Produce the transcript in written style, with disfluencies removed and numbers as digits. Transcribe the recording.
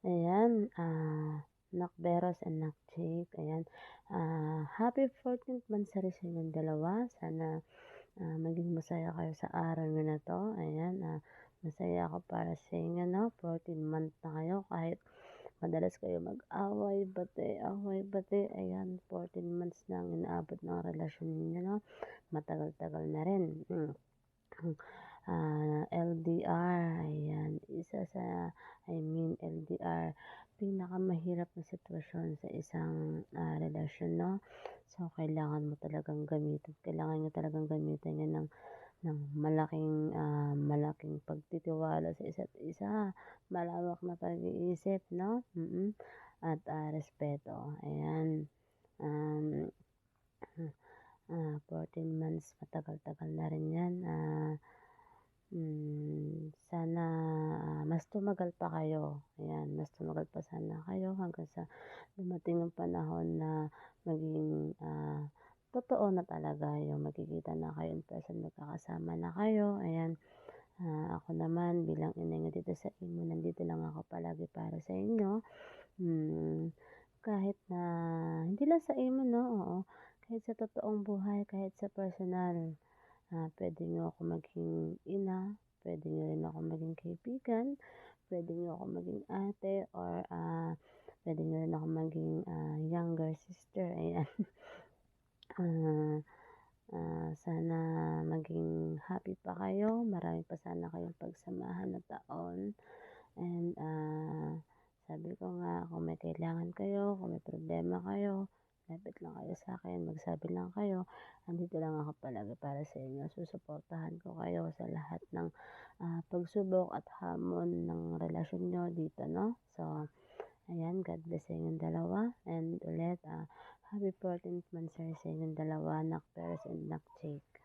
Ayan, Nakberos and Nakjake, ayan. Happy 14th monthsary sa inyong dalawa. Sana maging masaya kayo sa araw niyo na 'to. Ayan, masaya ako para sa inyo 'no, 14 month na kayo kahit madalas kayo away-bati, ayan 14 months na ang inaabot ng relasyon ninyo 'no, matagal-tagal na rin, LDR, ayan, isa sa LDR, pinakamahirap na sitwasyon sa isang, relasyon 'no. So, kailangan niyo talagang gamitin 'yan ng malaking pagtitiwala sa isa't isa, malawak na pag-iisip 'no, at, respeto, ayan. Um, 14 months matagal-tagal na rin 'yan, sana, mas tumagal pa kayo, ayan, mas tumagal pa sana kayo hanggang sa dumating ang panahon na maging, totoo na talaga yung magkikita na kayo in person, magkakasama na kayo, ayan. Ako naman bilang ina niyo dito sa inyo, nandito lang ako palagi para sa inyo. Kahit na hindi lang sa imo 'no, oo, kahit sa totoong buhay, kahit sa personal. Puwede niyo ako maging ina, puwede niyo rin ako maging kaibigan, puwede niyo ako maging ate or, puwede niyo rin ako maging, younger sister, ayan. Ah, Sana maging happy pa kayo, marami pa sana kayong pagsamahan na taon and, sabi ko nga kung may kailangan kayo, kung may problema kayo, lapit lang kayo sa'kin, magsabi lang kayo. Andito lang ako palagi para sa inyo, susuportahan ko kayo sa lahat ng, pagsubok at hamon ng relasyon niyo dito 'no. So, ayan, God bless sa inyong dalawa and ulit, happy 14th monthsary sa inyong dalawa, Nak Pearls and Nak Jake.